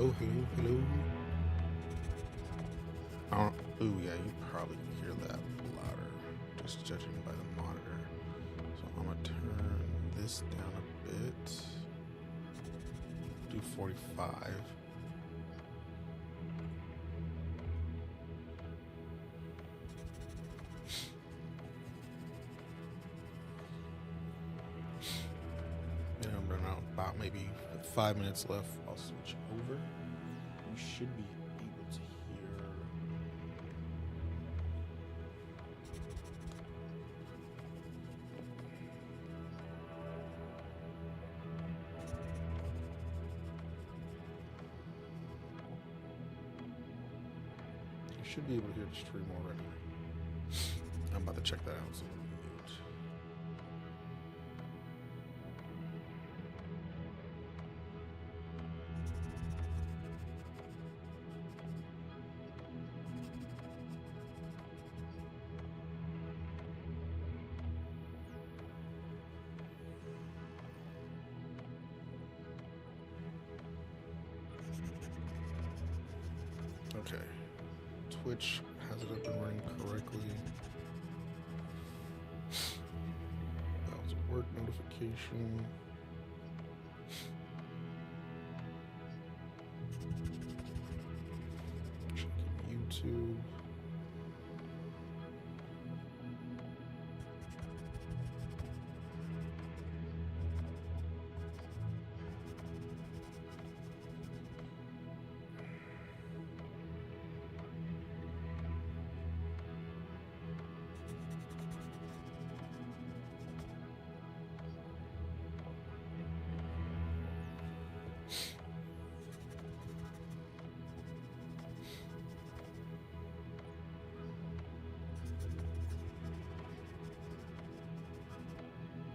Hello, hello, hello. Ooh, yeah, you probably hear that louder, just judging by the monitor. So I'm gonna turn this down a bit. Do 45. And I'm running out about maybe 5 minutes left. I'll switch over. You should be able to hear. You should be able to hear the stream already. I'm about to check that out. So mute. Okay. Twitch has it up and running correctly. That was a work notification. Checking YouTube.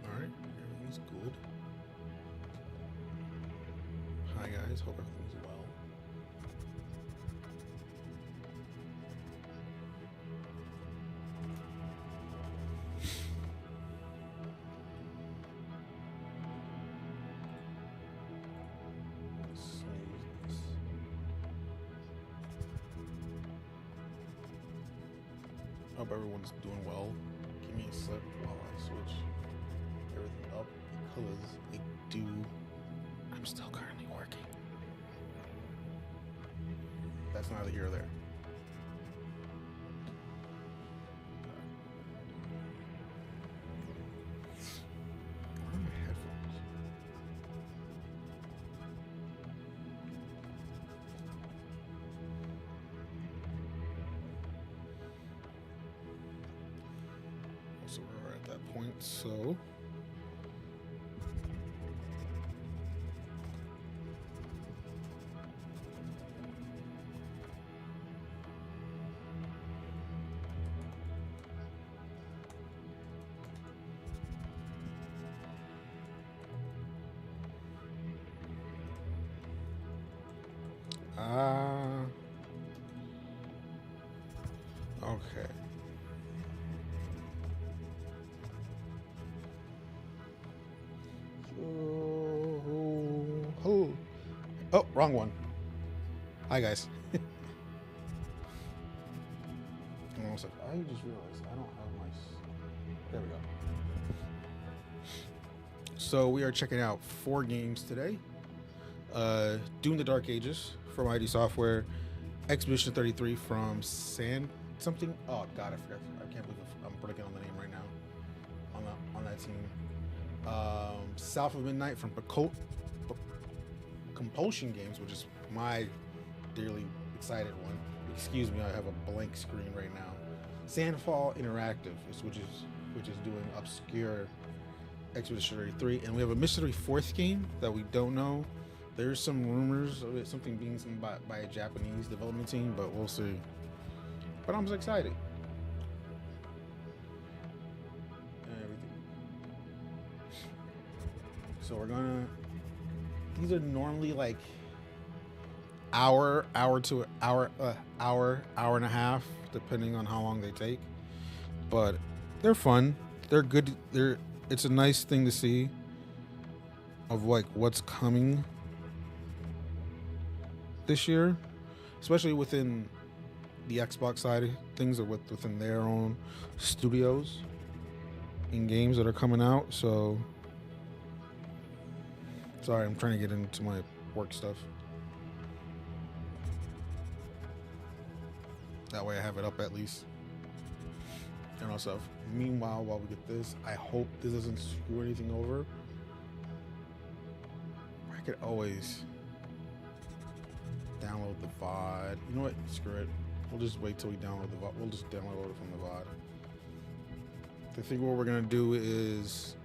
Alright, everything's good. Hi guys, hope everything's well. Hope everyone's doing well. Give me a sec while I switch everything up because I'm still currently working. That's neither here or there. Where are my headphones? So we're at that point, so okay. Oh, wrong one. Hi guys. I was like, I just realized I don't have my. There we go. So we are checking out 4 games today. Doom: The Dark Ages from ID Software, Expedition 33 from Sand something. Oh God, I forgot. I can't believe I'm breaking on the name right now. On that team. South of Midnight from Compulsion Games, which is my dearly excited one. Excuse me, I have a blank screen right now. Sandfall Interactive, which is doing obscure Expedition 33, and we have a mystery 4th game that we don't know. There's some rumors of it, something being by a Japanese development team, but we'll see. But I'm just excited. And everything. So we're gonna. These are normally like hour and a half, depending on how long they take. But they're fun. They're good. It's a nice thing to see of like what's coming this year, especially within the Xbox side of things, or within their own studios and games that are coming out. So, sorry, I'm trying to get into my work stuff. That way I have it up at least. And also, meanwhile, while we get this, I hope this doesn't screw anything over. I could always download the VOD. You know what? Screw it. We'll just wait till we download the VOD. We'll just download it from the VOD. I think what we're gonna do is,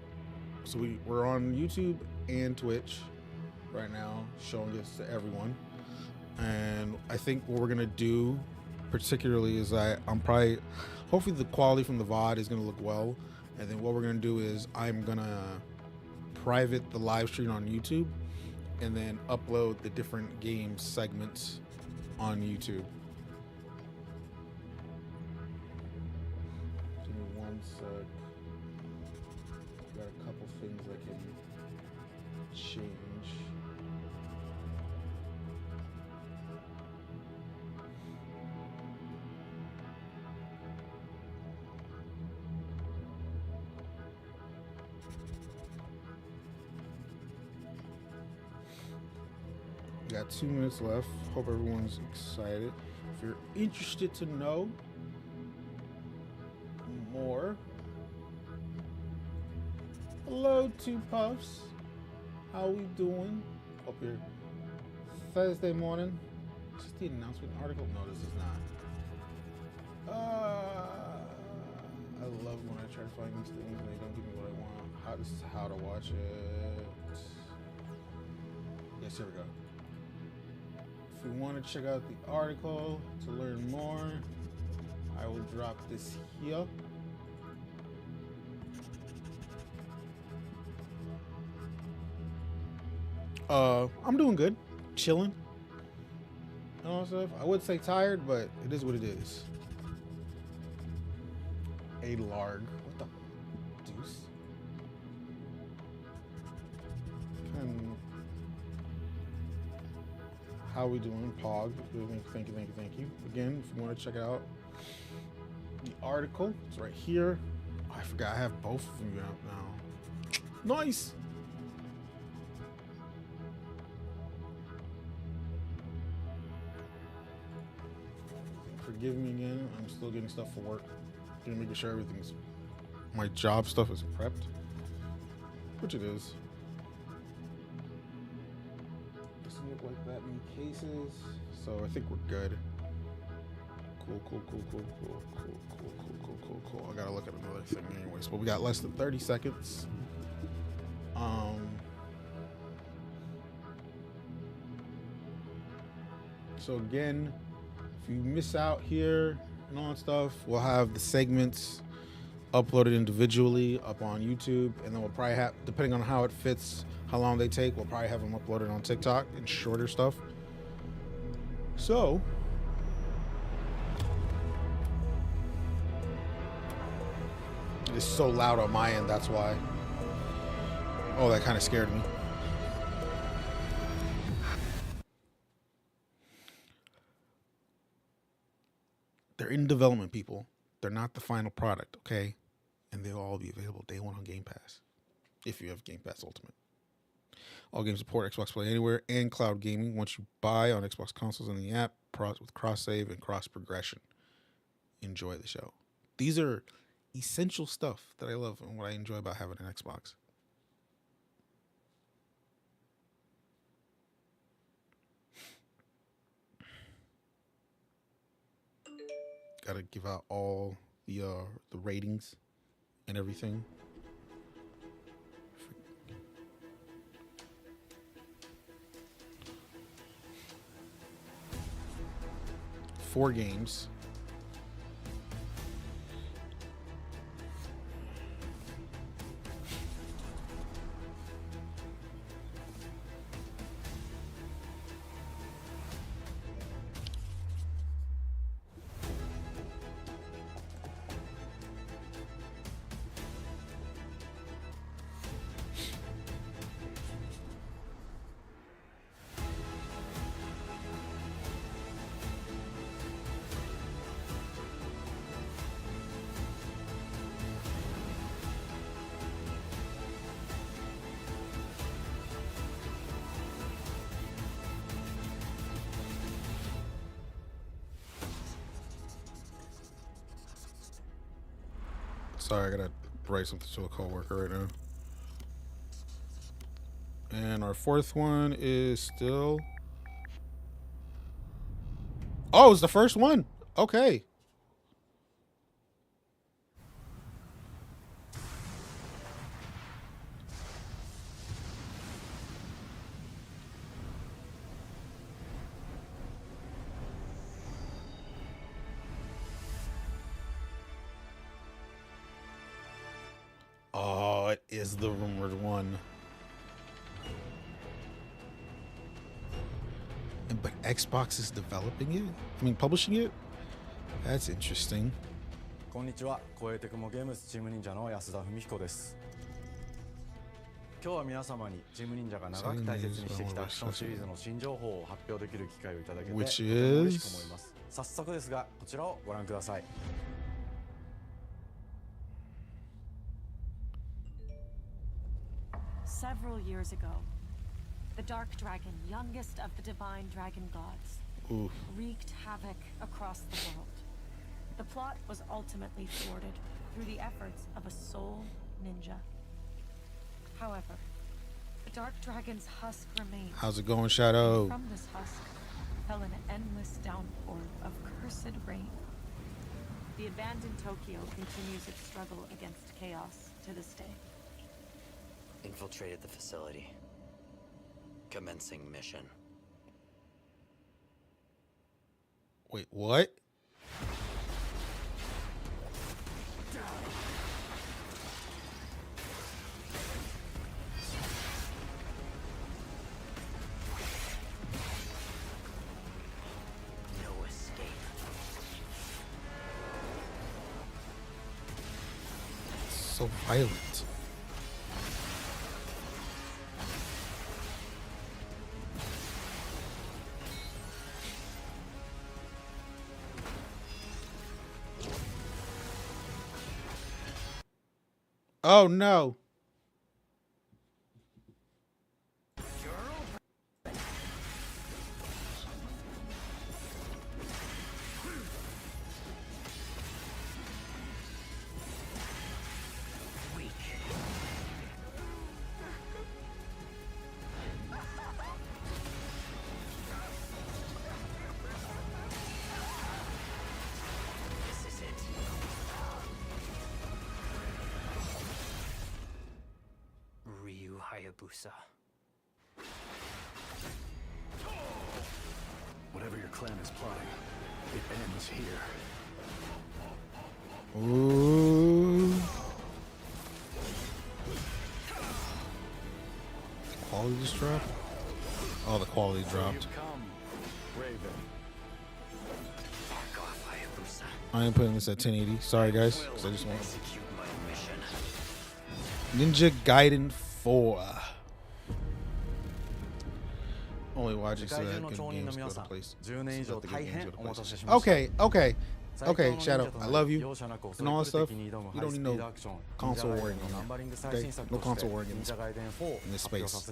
so we're on YouTube and Twitch right now, showing this to everyone. And I think what we're gonna do, particularly, is hopefully the quality from the VOD is gonna look well. And then what we're gonna do is I'm gonna private the live stream on YouTube, and then upload the different game segments on YouTube. Give me one sec. Got a couple things I can change. Got 2 minutes left. Hope everyone's excited. If you're interested to know more, hello, Two Puffs. How we doing? Up here, Thursday morning. Is this the announcement article? No, this is not. I love when I try to find these things and they don't give me what I want. This is how to watch it. Yes, here we go. If you want to check out the article to learn more, I will drop this here. I'm doing good, chilling. You know what I'm saying? I would say tired, but it is what it is. A larg. What the deuce? How we doing, Pog? Thank you. Again, if you want to check it out, the article, it's right here. Oh, I forgot I have both of them out now. Nice. Forgive me again. I'm still getting stuff for work. Making sure my job stuff is prepped, which it is. Look like that many cases, so I think we're good. Cool. I gotta look at another thing anyways, but we got less than 30 seconds. So again, if you miss out here and all that stuff, we'll have the segments uploaded individually up on YouTube, and then we'll probably have, depending on how it fits, how long they take, we'll probably have them uploaded on TikTok and shorter stuff. So, it is so loud on my end, that's why. Oh, that kind of scared me. They're in development, people. They're not the final product, okay? And they'll all be available day one on Game Pass, if you have Game Pass Ultimate. All games support Xbox Play Anywhere and cloud gaming once you buy on Xbox consoles in the app with cross-save and cross-progression. Enjoy the show. These are essential stuff that I love and what I enjoy about having an Xbox. Gotta give out all the ratings and everything. 4 games. Sorry, I gotta write something to a coworker right now. And our fourth one is still. Oh, it's the first one. Okay. Oh, it is the rumored one. But Xbox is developing it? I mean, publishing it? That's interesting. こんにちは、コエテクモゲームスチーム忍者の安田文彦です。今日は皆様にチーム忍者が長く大切にしてきたアクションシリーズの新情報を発表できる機会をいただけてとても嬉しく思います。早速ですが、こちらをご覧ください。Several years ago, the Dark Dragon, youngest of the divine dragon gods, wreaked havoc across the world. The plot was ultimately thwarted through the efforts of a sole ninja. However, the Dark Dragon's husk remained. How's it going, Shadow? From this husk fell an endless downpour of cursed rain. The abandoned Tokyo continues its struggle against chaos to this day. Infiltrated the facility. Commencing mission. Wait, what? No escape. So violent. Oh no. Hayabusa. Whatever your clan is plotting, it ends here. Ooh. Quality just dropped? Oh, the quality dropped. Come, Raven. Back off, Hayabusa. I am putting this at 1080. Sorry, guys, because I just want Execute my mission. Ninja Gaiden 4. Only watching so that good games go to place. Okay, okay. Okay, Shadow, I love you and all that stuff. You don't need no console warring on here. Okay? No console warring in this space.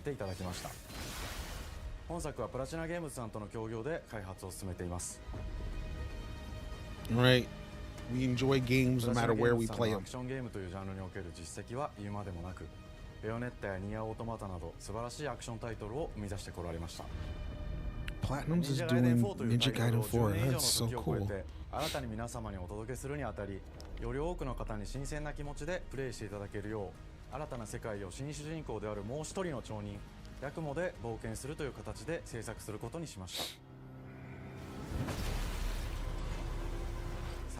本作はプラチナゲームズさんとの協業で開発を進めています。 Right. We enjoy games no matter where we play them. アクションゲームというジャンルにおける実績は言うまでもなく、ベヨネッタやニアオートマタなど素晴らしいアクションタイトルを生み出してこられました。 Platinums is doing Ninja Gaiden 4. That's so cool. 新たに皆様にお届けするにあたり、より多くの方に新鮮な気持ちでプレイしていただけるよう、新たな世界を新主人公であるもう一人の町人、ヤクモで冒険するという形で制作することにしました。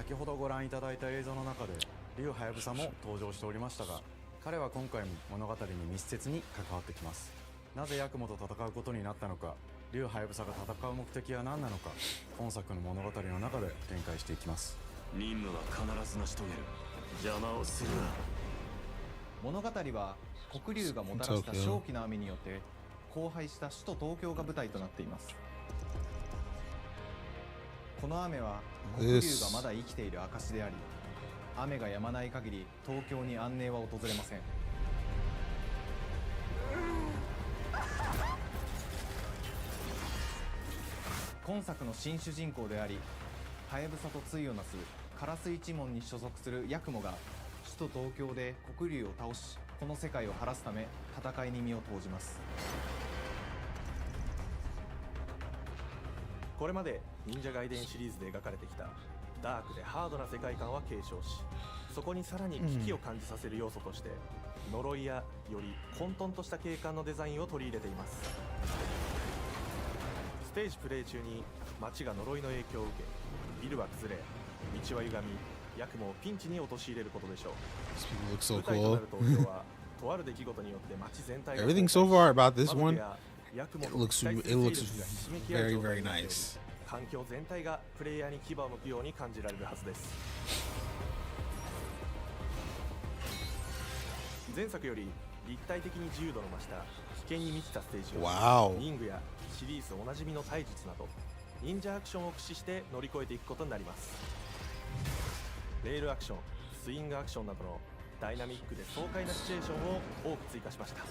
先ほどご覧いただいた映像の中で、竜ハヤブサも登場しておりましたが、彼は今回も物語に密接に関わってきます。なぜヤクモと戦うことになったのか、竜ハヤブサが戦う目的は何なのか、本作の物語の中で展開していきます。任務は必ず成し遂げる。邪魔をするな。物語は黒竜がもたらした正気な雨によって荒廃した首都東京が舞台となっています。この雨は黒竜がまだ生きている証であり、雨が止まない限り東京に安寧は訪れません。今作の新主人公であり、ハヤブサと対をなすカラス一門に所属するヤクモが首都東京で黒龍を倒し、この世界を晴らすため戦いに身を投じます。これまで忍者外伝シリーズで描かれてきたダークでハードな世界観は継承し、そこにさらに危機を感じさせる要素として、呪いやより混沌とした景観のデザインを取り入れています。ステージプレイ中に街が呪いの影響を受け、ビルは崩れ、道は歪み、ヤクモをピンチに陥れることでしょう。 These people look so 舞台とな cool. る東京はとある出来事によって街全体が Everything so far about this マブ one, ルやヤクモ it の looks 期待す it る勢 looks 力がひしめき合う very 状態 very になっており、 nice. 環境全体がプレイヤーに牙を向くように感じられるはずです。前作より立体的に自由度の増した危険に満ちたステージを Wow. リングやシリーズおなじみの体術など忍者アクションを駆使して乗り越えていくことになります。レールアクション、スイングアクションなどのダイナミックで爽快なシチュエーションを多く追加しました。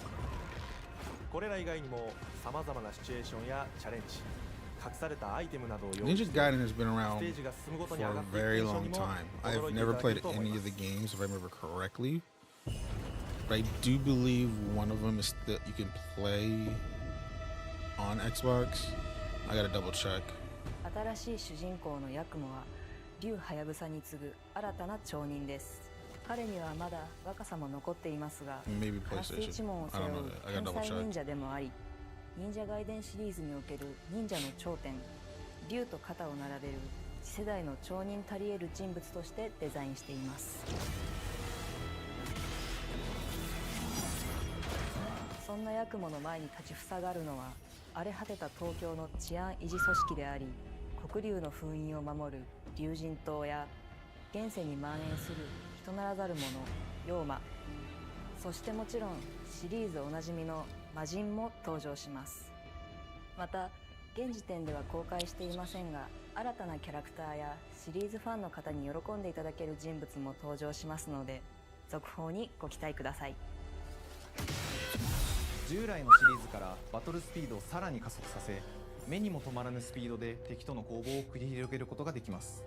これら以外にも様々なシチュエーションやチャレンジ、隠されたアイテムなどを用意 Ninja して Gaiden has been ス around テージが進むごとに for 上が a っていく very 印象 long にも time. I've 驚いてい never ただけ played ると思い any ま of the す。 games, if I remember correctly. But I do believe one of them is that you can play on Xbox. I gotta double check. 新しい主人公のヤクモは竜ハヤブサに次ぐ新たな町人です。彼にはまだ若さも残っていますが、 Maybe カラス一 PlayStation. 門を背 I 負 don't う know that. I 天 gotta double 才 check. 忍者でもあり、忍者外伝シリーズにおける忍者の頂点、竜と肩を並べる次世代の町人たり得る人物としてデザインしています。そんなヤクモの前に立ちふさがるのは、荒れ果てた東京の治安維持組織であり、黒竜の封印を守る竜神島や現世に蔓延する人ならざる者妖魔、そしてもちろんシリーズおなじみの魔人も登場します。また現時点では公開していませんが、新たなキャラクターやシリーズファンの方に喜んでいただける人物も登場しますので、続報にご期待ください。従来のシリーズからバトルスピードをさらに加速させ、目にも止まらぬスピードで敵との攻防を繰り広げることができます。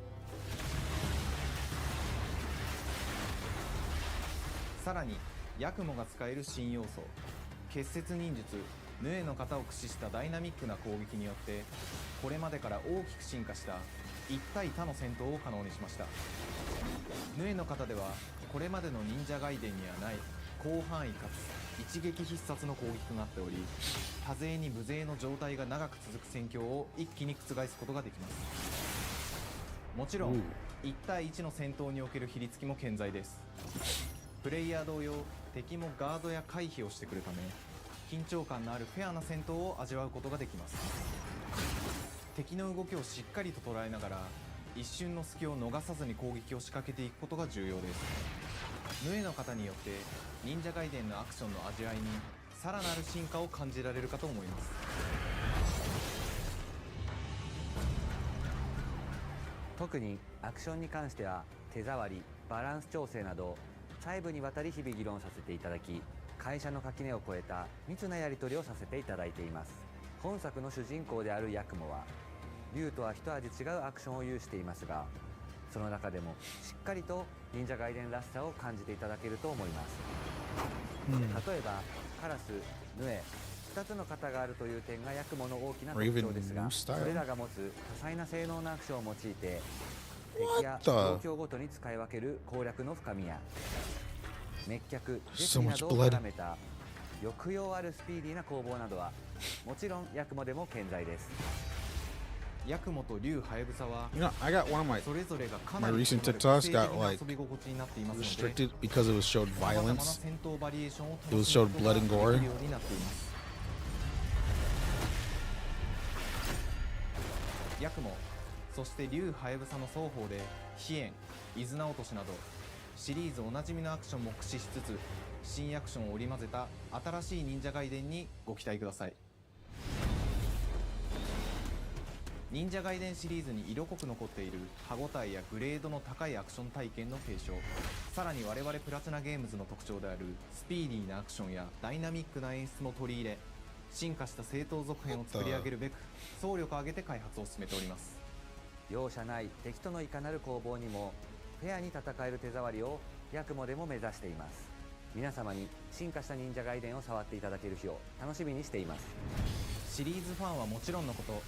さらにヤクモが使える新要素、結節忍術ヌエの型を駆使したダイナミックな攻撃によって、これまでから大きく進化した一対他の戦闘を可能にしました。ヌエの型ではこれまでの忍者外伝にはない広範囲かつ一撃必殺の攻撃となっており、多勢に無勢の状態が長く続く戦況を一気に覆すことができます。もちろん1対1の戦闘における比率も健在です。プレイヤー同様、敵もガードや回避をしてくるため、緊張感のあるフェアな戦闘を味わうことができます。敵の動きをしっかりと捉えながら、一瞬の隙を逃さずに攻撃を仕掛けていくことが重要です。ヌエの型によって忍者外伝のアクションの味わいにさらなる進化を感じられるかと思います。特にアクションに関しては手触り、バランス調整など細部にわたり日々議論させていただき、会社の垣根を越えた密なやり取りをさせていただいています。本作の主人公であるヤクモは竜とは一味違うアクションを有していますが、その中でもしっかりと忍者外伝らしさを感じていただけると思います。例えばカラス、ヌエ、2つの型があるという点がヤクモの大きな特徴ですが、それらが持つ多彩な性能のアクションを用いて敵や状況ごとに使い分ける攻略の深みや滅却、絶技などを絡めた抑揚あるスピーディーな攻防などはもちろんヤクモでも健在です。ヤクモと竜ハヤブサは You know, I got one of my それぞれがかなり recent 異なる TikToks 個性 got 的な like 遊び心地になっていますので、 restricted because it was showed 様々な violence. 戦闘バリエーションを It was showed blood and gore. できるようになっています。ヤクモ、そして竜ハヤブサの双方で飛燕、伊豆名落としなどシリーズおなじみのアクションも駆使しつつ、新アクションを織り交ぜた新しい忍者外伝にご期待ください。忍者外伝シリーズに色濃く残っている歯ごたえやグレードの高いアクション体験の継承、さらに我々プラチナゲームズの特徴であるスピーディーなアクションやダイナミックな演出も取り入れ、進化した正当続編を作り上げるべく総力を挙げて開発を進めております。容赦ない敵とのいかなる攻防にもフェアに戦える手触りをヤクモでも目指しています。皆様に進化した忍者ガイデンを触っていただける日を楽しみにしています。シリーズファンはもちろんのこと、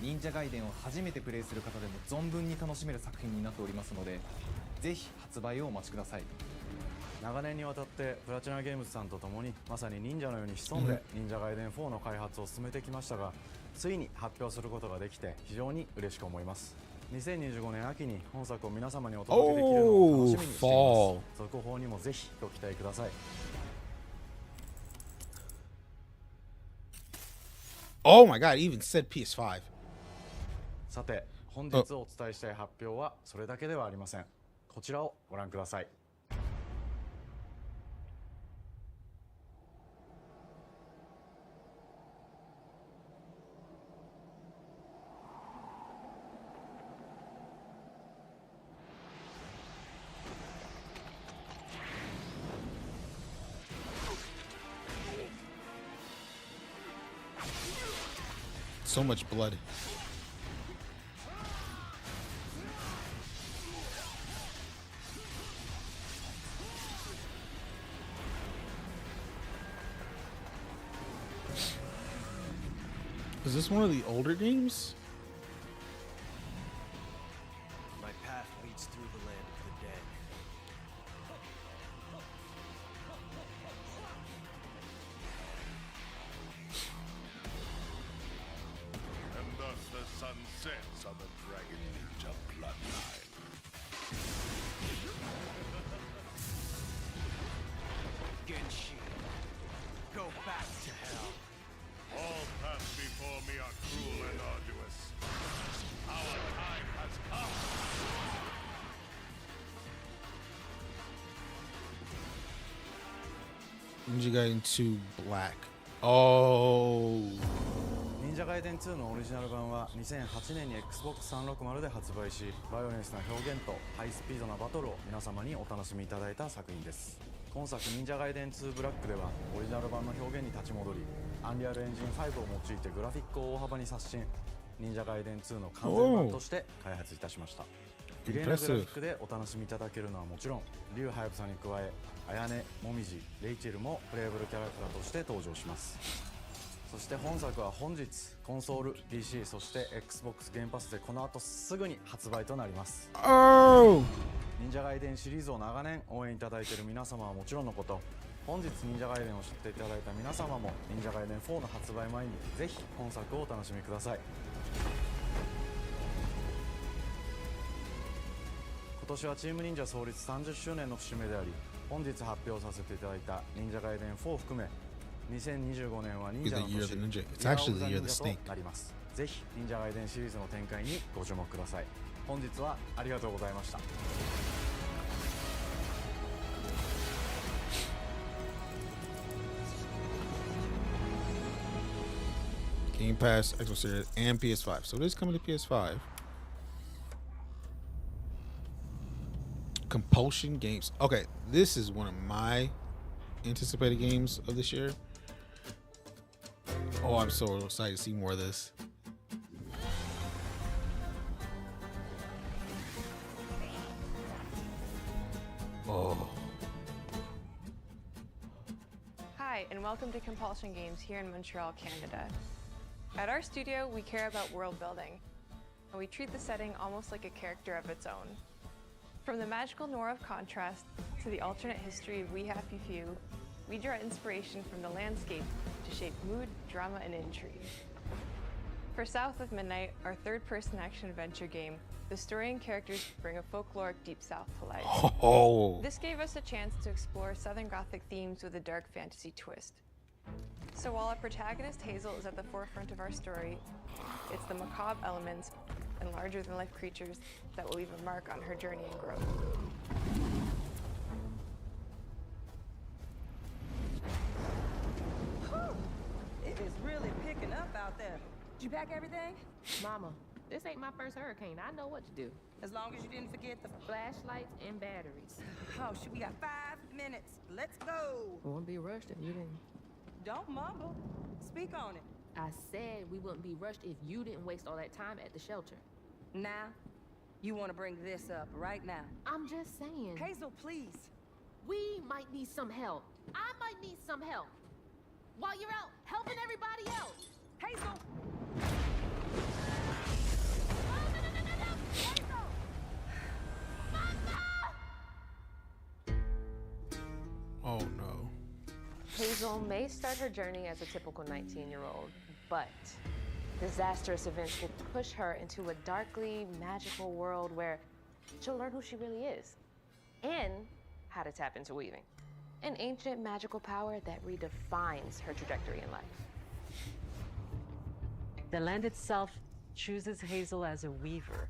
忍者ガイデンを初めてプレイする方でも存分に楽しめる作品になっておりますので、ぜひ発売をお待ちください。長年にわたってプラチナゲームズさんと共にまさに忍者のように潜んで忍者ガイデン4の開発を進めてきましたが、ついに発表することができて非常に嬉しく思います。2025年秋に本作を皆様にお届けできるのを楽しみにしています。続報にもぜひご期待ください。Oh my god, it even said PS5. さて、本日お伝えしたい発表はそれだけではありません。こちらをご覧ください。So much blood. Is this one of the older games? My path leads through the land of the dead. And thus the sun sets on the Dragon Ninja bloodline. Genshi, go back to hell. All paths before me are cruel and arduous. Our time has come. Ninja Gaiden 2 Black. Oh. 忍者ガイデン2のオリジナル版は2008年に Xbox360 で発売し、バイオレンスな表現とハイスピードなバトルを皆様にお楽しみいただいた作品です。今作忍者ガイデン2ブラックではオリジナル版の表現に立ち戻り、アンリアルエンジン5を用いてグラフィックを大幅に刷新、忍者ガイデン2の完全版として開発いたしました。綺麗なグラフィックでお楽しみいただけるのはもちろん、リュウハヤブサに加え、綾音、もみじ、レイチェルもプレイブルキャラクターとして登場します。そして本作は本日コンソール、PC、そして Xbox ゲームパスでこの後すぐに発売となります。忍者ガイデンシリーズを長年応援いただいている皆様はもちろんのこと、本日忍者ガイデンを知っていただいた皆様も忍者ガイデン4の発売前にぜひ本作をお楽しみください。今年はチーム忍者創立30周年の節目であり、本日発表させていただいた忍者ガイデン4を含め2025年は忍者の年、It's actually the year of the snake. となります。ぜひ忍者ガイデンシリーズの展開にご注目ください。本日はありがとうございました。Game Pass, Xbox Series, and PS5. So it is coming to PS5. Compulsion Games. Okay, this is one of my anticipated games of this year. Oh, I'm so excited to see more of this. Oh. Hi, and welcome to Compulsion Games here in Montreal, Canada. At our studio, we care about world building, and we treat the setting almost like a character of its own. From the magical noir of contrast to the alternate history of We Happy Few, we draw inspiration from the landscape to shape mood, drama, and intrigue. For South of Midnight, our third-person action-adventure game, the story and characters bring a folkloric Deep South to life. Oh. This gave us a chance to explore Southern Gothic themes with a dark fantasy twist. So while our protagonist Hazel is at the forefront of our story, it's the macabre elements and larger-than-life creatures that will leave a mark on her journey and growth. It is really picking up out there. Did you pack everything? Mama, this ain't my first hurricane. I know what to do. As long as you didn't forget the Flashlights and batteries. Oh, shit, we got 5 minutes. Let's go. Won't be rushed if you didn't. Don't mumble. Speak on it. I said we wouldn't be rushed if you didn't waste all that time at the shelter. Now, you want to bring this up right now. I'm just saying. Hazel, please. We might need some help. I might need some help. While you're out helping everybody else. Hazel! Oh no. Hazel may start her journey as a typical 19-year-old, but disastrous events will push her into a darkly magical world where she'll learn who she really is and how to tap into weaving, an ancient magical power that redefines her trajectory in life. The land itself chooses Hazel as a weaver.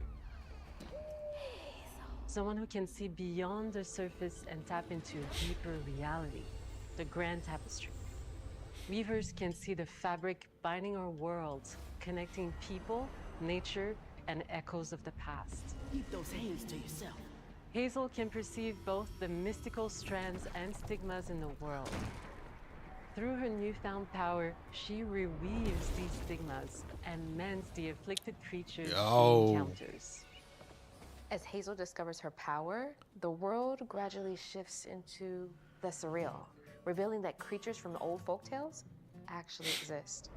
Someone who can see beyond the surface and tap into a deeper reality, the grand tapestry. Weavers can see the fabric binding our world, connecting people, nature, and echoes of the past. Keep those hands to yourself. Hazel can perceive both the mystical strands and stigmas in the world. Through her newfound power, she reweaves these stigmas and mends the afflicted creatures she encounters. As Hazel discovers her power, the world gradually shifts into the surreal, revealing that creatures from old folktales actually exist.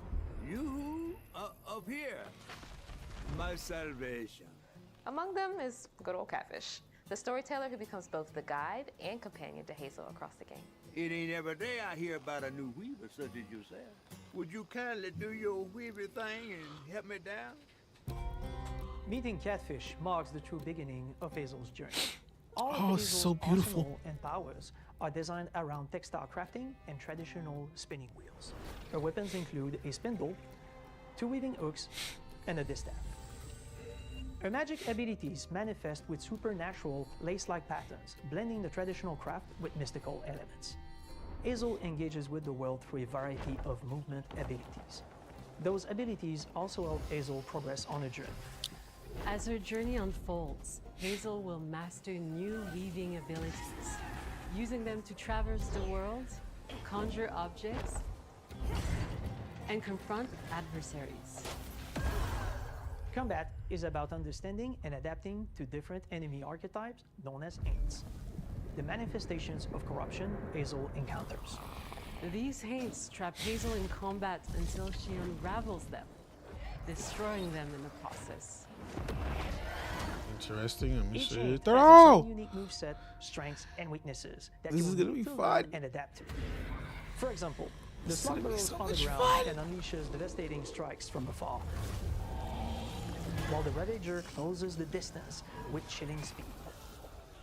You up here, my salvation. Among them is good old Catfish, the storyteller who becomes both the guide and companion to Hazel across the game. It ain't every day I hear about a new weaver such as yourself. Would you kindly do your weaver thing and help me down? Meeting Catfish marks the true beginning of Hazel's journey. All of Oh, it's Hazel's so beautiful. arsenal and powers are designed around textile crafting and traditional spinning wheels. Her weapons include a spindle, 2 weaving hooks, and a distaff. Her magic abilities manifest with supernatural lace-like patterns, blending the traditional craft with mystical elements. Hazel engages with the world through a variety of movement abilities. Those abilities also help Hazel progress on a journey. As her journey unfolds, Hazel will master new weaving abilities, using them to traverse the world, conjure objects, and confront adversaries. Combat is about understanding and adapting to different enemy archetypes known as Haints, the manifestations of corruption Hazel encounters. These Haints trap Hazel in combat until she unravels them, destroying them in the process. Interesting. Let me Each see Haint it. has its Oh! own unique moveset, strengths, and weaknesses that This you is will gonna need be to fun. learn and adapt to. For example, the This is gonna slug be burrows so on the much ground fun. and unleashes devastating strikes from afar, while the Ravager closes the distance with chilling speed.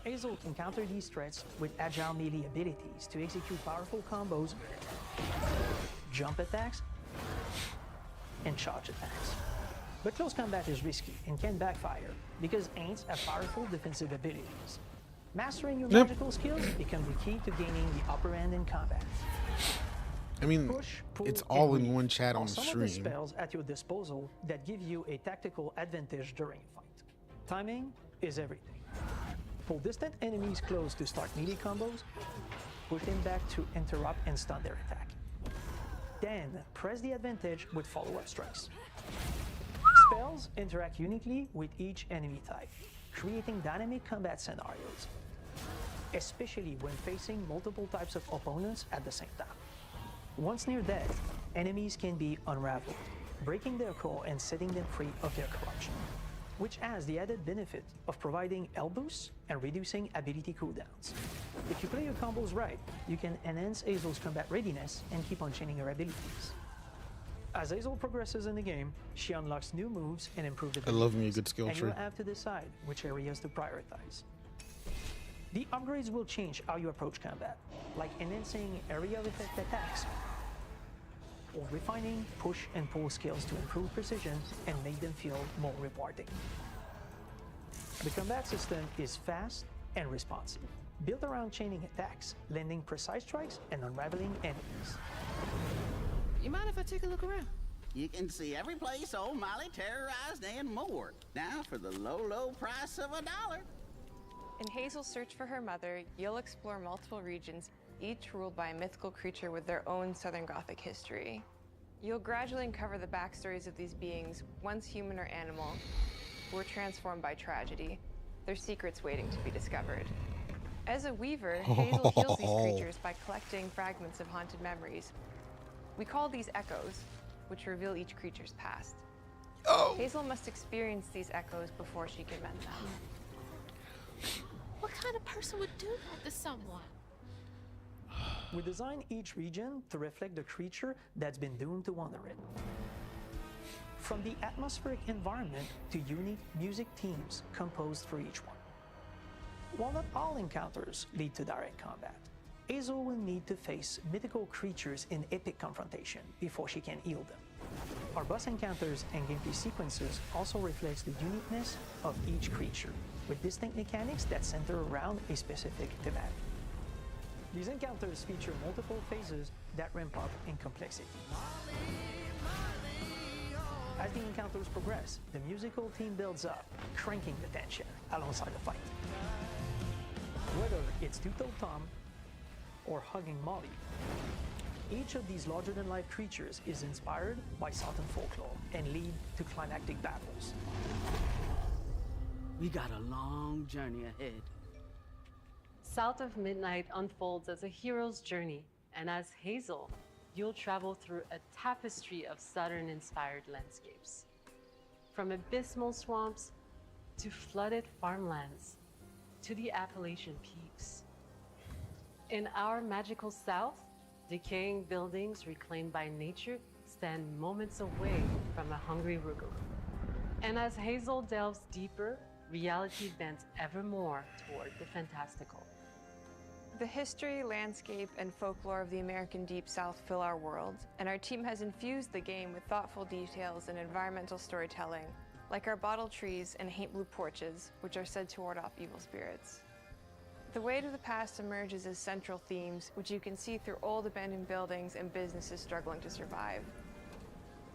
Hazel can counter these threats with agile melee abilities to execute powerful combos, jump attacks, and charge attacks. But close combat is risky and can backfire because Aints have powerful defensive abilities. Mastering your Yep. magical skills becomes the key to gaining the upper hand in combat. I mean, Push, pull, it's and all in weave one chat are on the some of the stream. spells at your disposal that give you a tactical advantage during a fight. Timing is everything. Pull distant enemies close to start melee combos, push them back to interrupt and stun their attack. Then press the advantage with follow-up strikes. Spells interact uniquely with each enemy type, creating dynamic combat scenarios, especially when facing multiple types of opponents at the same time. Once near death, enemies can be unraveled, breaking their core and setting them free of their corruption, which has the added benefit of providing health boosts and reducing ability cooldowns. If you play your combos right, you can enhance Hazel's combat readiness and keep on chaining her abilities. As Hazel progresses in the game, she unlocks new moves and improved I abilities. love me a good skill and tree. you'll have to decide which areas to prioritize. The upgrades will change how you approach combat, like enhancing area of effect attacks, or refining push and pull skills to improve precision and make them feel more rewarding. The combat system is fast and responsive, built around chaining attacks, landing precise strikes, and unraveling enemies. You mind if I take a look around? You can see every place old Molly terrorized and more. Now for the low, low price of $1. In Hazel's search for her mother, you'll explore multiple regions, each ruled by a mythical creature with their own Southern Gothic history. You'll gradually uncover the backstories of these beings, once human or animal, who were transformed by tragedy, their secrets waiting to be discovered. As a weaver, Hazel heals these creatures by collecting fragments of haunted memories. We call these echoes, which reveal each creature's past. Hazel must experience these echoes before she can mend them. What kind of person would do that to someone? We design each region to reflect the creature that's been doomed to wander it. From the atmospheric environment to unique music themes composed for each one. While not all encounters lead to direct combat, Hazel will need to face mythical creatures in epic confrontation before she can heal them. Our boss encounters and gameplay sequences also reflects the uniqueness of each creature, with distinct mechanics that center around a specific thematic. These encounters feature multiple phases that ramp up in complexity. As the encounters progress, the musical theme builds up, cranking the tension alongside the fight. Whether it's Two-Toed Tom or hugging Molly, each of these larger-than-life creatures is inspired by Southern folklore and lead to climactic battles. We got a long journey ahead. South of Midnight unfolds as a hero's journey, and as Hazel, you'll travel through a tapestry of Southern-inspired landscapes. From abysmal swamps to flooded farmlands to the Appalachian peaks. In our magical South, decaying buildings reclaimed by nature stand moments away from a hungry Rugal. And as Hazel delves deeper, reality bends ever more toward the fantastical. The history, landscape, and folklore of the American Deep South fill our world, and our team has infused the game with thoughtful details and environmental storytelling, like our bottle trees and haint blue porches, which are said to ward off evil spirits. The weight of the past emerges as central themes, which you can see through old abandoned buildings and businesses struggling to survive.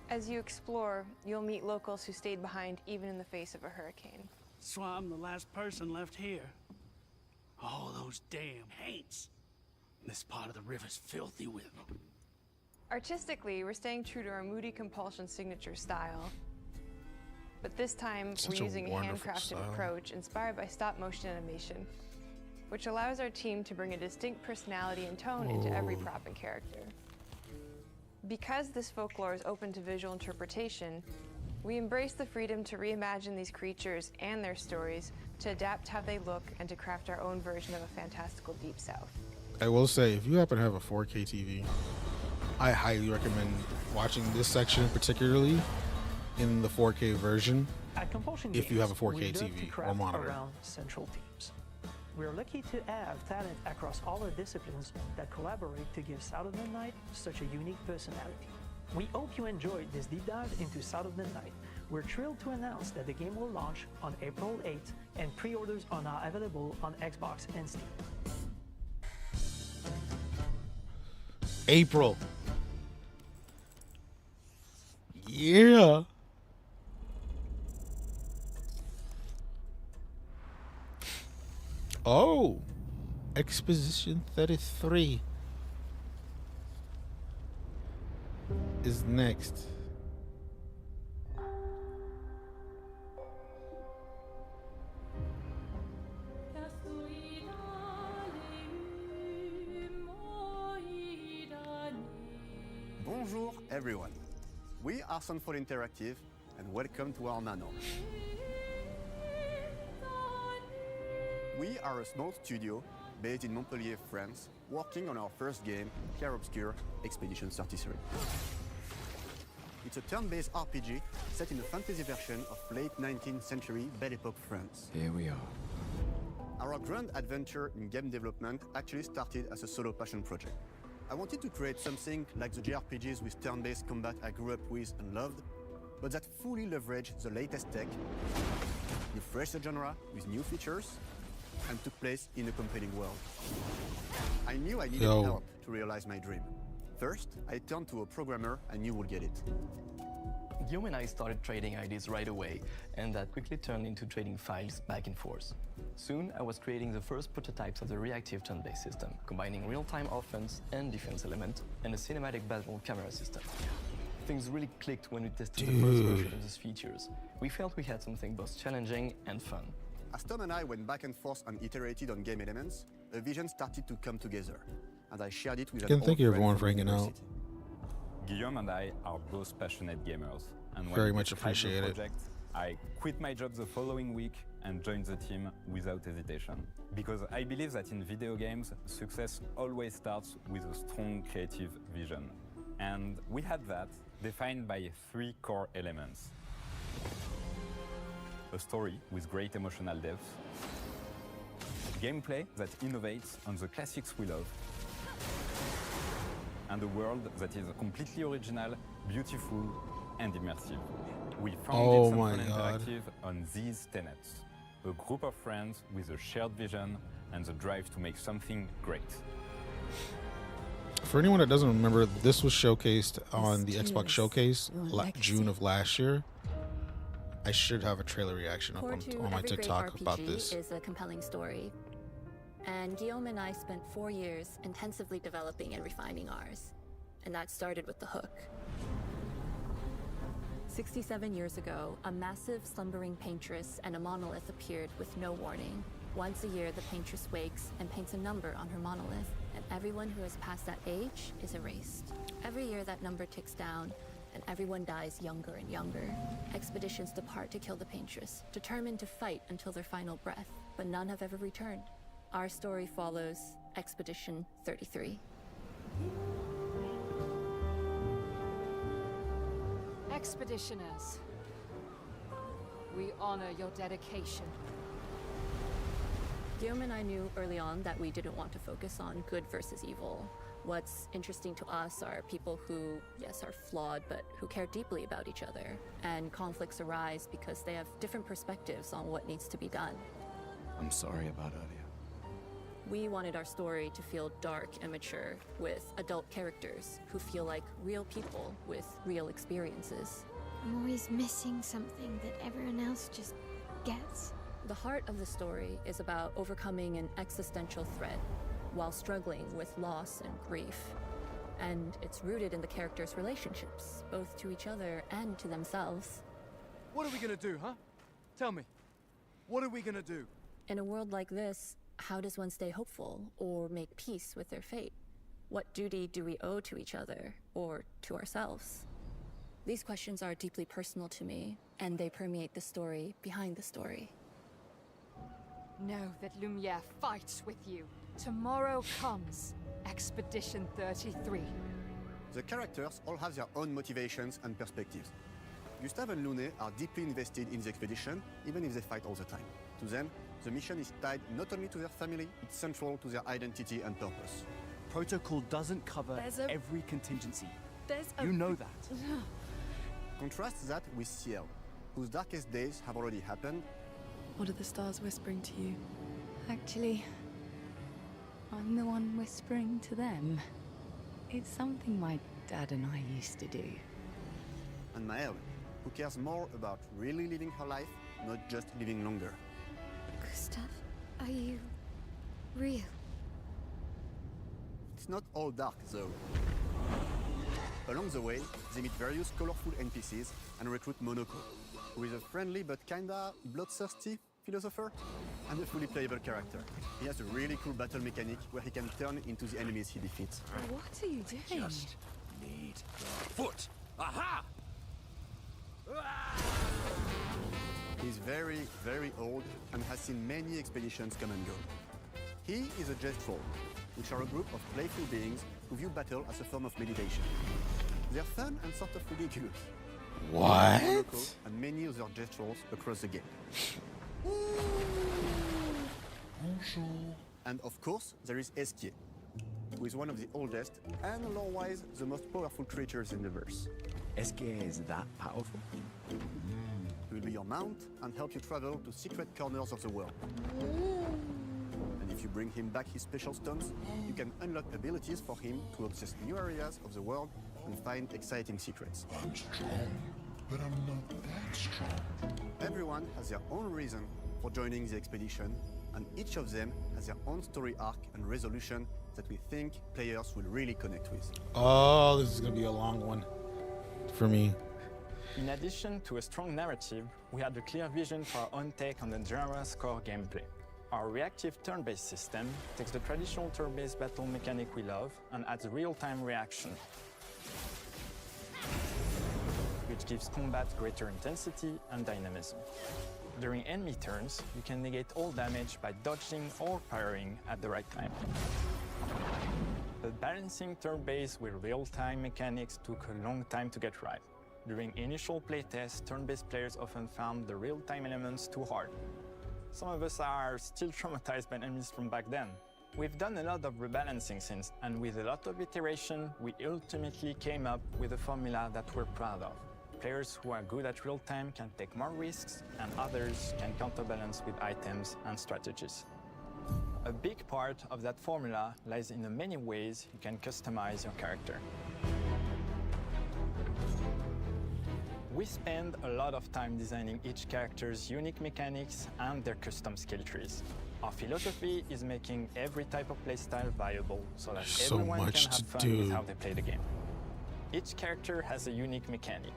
As you explore, you'll meet locals who stayed behind even in the face of a hurricane. So I'm the last person left here. All those damn haints. This part of the river's filthy with them. Artistically, we're staying true to our moody compulsion signature style. But this time, we're using a handcrafted approach inspired by stop-motion animation, which allows our team to bring a distinct personality and tone into every prop and character. Because this folklore is open to visual interpretation, we embrace the freedom to reimagine these creatures and their stories, to adapt how they look, and to craft our own version of a fantastical Deep South. I will say, if you happen to have a 4K TV, I highly recommend watching this section particularly in the 4K version At Compulsion if you have a Games, 4K we love to TV or craft monitor. around central themes. We're lucky to have talent across all our disciplines that collaborate to give South of Midnight such a unique personality. We hope you enjoyed this deep dive into South of Midnight. We're thrilled to announce that the game will launch on April 8th, and pre-orders are now available on Xbox and Steam. April. Yeah. Oh, Exposition 33 is next. Bonjour everyone. We are Sunfall Interactive and welcome to our manor. We are a small studio based in Montpellier, France, working on our first game, Clair Obscur Expedition 33. It's a turn-based RPG set in a fantasy version of late 19th century Belle Epoque France. Here we are. Our grand adventure in game development actually started as a solo passion project. I wanted to create something like the JRPGs with turn-based combat I grew up with and loved, but that fully leveraged the latest tech, refreshed the genre with new features, and took place in a compelling world. I knew I needed help to realize my dream. First, I turned to a programmer I knew would get it. Guillaume and I started trading ideas right away, and that quickly turned into trading files back and forth. Soon, I was creating the first prototypes of the reactive turn-based system, combining real-time offense and defense element, and a cinematic battle camera system. Things really clicked when we tested the first version of these features. We felt we had something both challenging and fun. As Tom and I went back and forth and iterated on game elements, a vision started to come together, and I shared it with an old Thank you friend everyone from for hanging out. university. Guillaume and I are both passionate gamers, and when Very we much described the appreciate it. project, I quit my job the following week and joined the team without hesitation. Because I believe that in video games, success always starts with a strong creative vision. And we had that, defined by 3 core elements. A story with great emotional depth, gameplay that innovates on the classics we love, and a world that is completely original, beautiful, and immersive. We founded Sunfall Interactive on these tenets. A group of friends with a shared vision and the drive to make something great. For anyone that doesn't remember, this was showcased on the Xbox Showcase June of last year. I should have a trailer reaction up Core on to my every great TikTok RPG about this. is a compelling story. And Guillaume and I spent 4 years intensively developing and refining ours. And that started with the hook. 67 years ago, a massive slumbering paintress and a monolith appeared with no warning. Once a year, the paintress wakes and paints a number on her monolith, and everyone who has passed that age is erased. Every year, that number ticks down, and everyone dies younger and younger. Expeditions depart to kill the paintress, determined to fight until their final breath, but none have ever returned. Our story follows Expedition 33. Expeditioners, we honor your dedication. Guillaume and I knew early on that we didn't want to focus on good versus evil. What's interesting to us are people who, yes, are flawed, but who care deeply about each other. And conflicts arise because they have different perspectives on what needs to be done. I'm sorry about earlier. We wanted our story to feel dark and mature, with adult characters who feel like real people with real experiences. I'm always missing something that everyone else just gets. The heart of the story is about overcoming an existential threat while struggling with loss and grief. And it's rooted in the characters' relationships, both to each other and to themselves. What are we gonna do, huh? Tell me. What are we gonna do? In a world like this, how does one stay hopeful or make peace with their fate? What duty do we owe to each other or to ourselves? These questions are deeply personal to me, and they permeate the story behind the story. Know that Lumiere fights with you. Tomorrow comes Expedition 33. The characters all have their own motivations and perspectives. Gustave and Lune are deeply invested in the expedition, even if they fight all the time. To them, the mission is tied not only to their family, it's central to their identity and purpose. Protocol doesn't cover every contingency. You know that. Contrast that with Ciel, whose darkest days have already happened. What are the stars whispering to you? Actually, I'm the one whispering to them. It's something my dad and I used to do. And Maëlle, who cares more about really living her life, not just living longer. Gustave, are you real? It's not all dark, though. Along the way, they meet various colorful NPCs and recruit Monoko, who is a friendly but kinda bloodthirsty philosopher and a fully playable character. He has a really cool battle mechanic where he can turn into the enemies he defeats. What are you doing? Just need the foot. Aha! He's very, very old and has seen many expeditions come and go. He is a Jest Troll, which are a group of playful beings who view battle as a form of meditation. They're fun and sort of ridiculous. What? Monoko and many other Jest Trolls across the game. And of course, there is Esquier, who is one of the oldest and lore-wise the most powerful creatures in the verse. Esquier is that powerful? He will be your mount and help you travel to secret corners of the world. And if you bring him back his special stones, you can unlock abilities for him to access new areas of the world and find exciting secrets. I'm strong, but I'm not that strong. Everyone has their own reason for joining the expedition, and each of them has their own story arc and resolution that we think players will really connect with. Oh, this is gonna be a long one for me. In addition to a strong narrative, we had a clear vision for our own take on the genre's core gameplay. Our reactive turn-based system takes the traditional turn-based battle mechanic we love and adds real-time reaction, which gives combat greater intensity and dynamism. During enemy turns, you can negate all damage by dodging or parrying at the right time. But balancing turn-based with real-time mechanics took a long time to get right. During initial playtests, turn-based players often found the real-time elements too hard. Some of us are still traumatized by enemies from back then. We've done a lot of rebalancing since, and with a lot of iteration, we ultimately came up with a formula that we're proud of. Players who are good at real-time can take more risks, and others can counterbalance with items and strategies. A big part of that formula lies in the many ways you can customize your character. We spend a lot of time designing each character's unique mechanics and their custom skill trees. Our philosophy is making every type of playstyle viable so that everyone can have fun with how they play the game. Each character has a unique mechanic.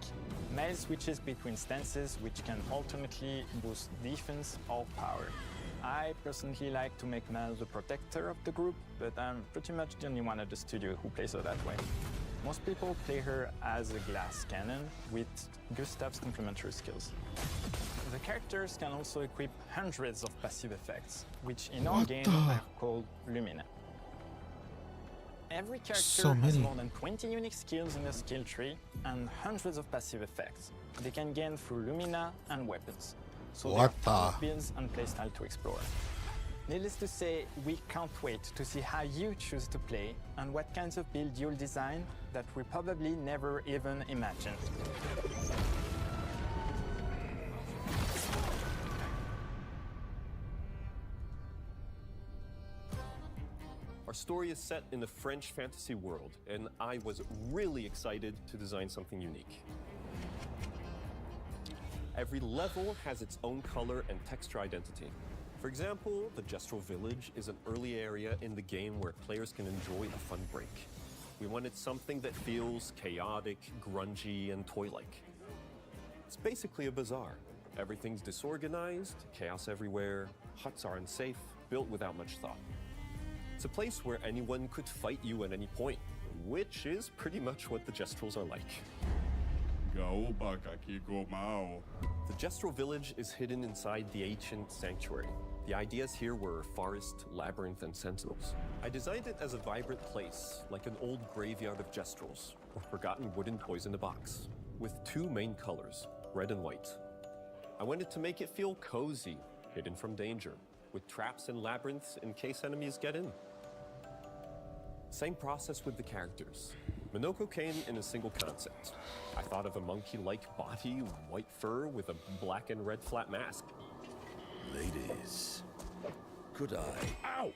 Mel switches between stances which can ultimately boost defense or power. I personally like to make Mel the protector of the group, but I'm pretty much the only one at the studio who plays her that way. Most people play her as a glass cannon with Gustav's complementary skills. The characters can also equip hundreds of passive effects, which in our game are called Lumina. Every character has more than 20 unique skills in the skill tree and hundreds of passive effects they can gain through Lumina and weapons. So there are tons of builds and playstyle to explore. Needless to say, we can't wait to see how you choose to play and what kinds of build you'll design that we probably never even imagined. Our story is set in the French fantasy world, and I was really excited to design something unique. Every level has its own color and texture identity. For example, the Gestral Village is an early area in the game where players can enjoy a fun break. We wanted something that feels chaotic, grungy, and toy-like. It's basically a bazaar. Everything's disorganized, chaos everywhere, huts are unsafe, built without much thought. It's a place where anyone could fight you at any point, which is pretty much what the Gestrals are like. The Gestral Village is hidden inside the ancient sanctuary. The ideas here were forest, labyrinth, and sentinels. I designed it as a vibrant place, like an old graveyard of Gestrals, or forgotten wooden toys in a box, with two main colors, red and white. I wanted to make it feel cozy, hidden from danger, with traps and labyrinths in case enemies get in. Same process with the characters. Minoko came in a single concept. I thought of a monkey-like body, white fur with a black and red flat mask. Ladies, could I? Ow!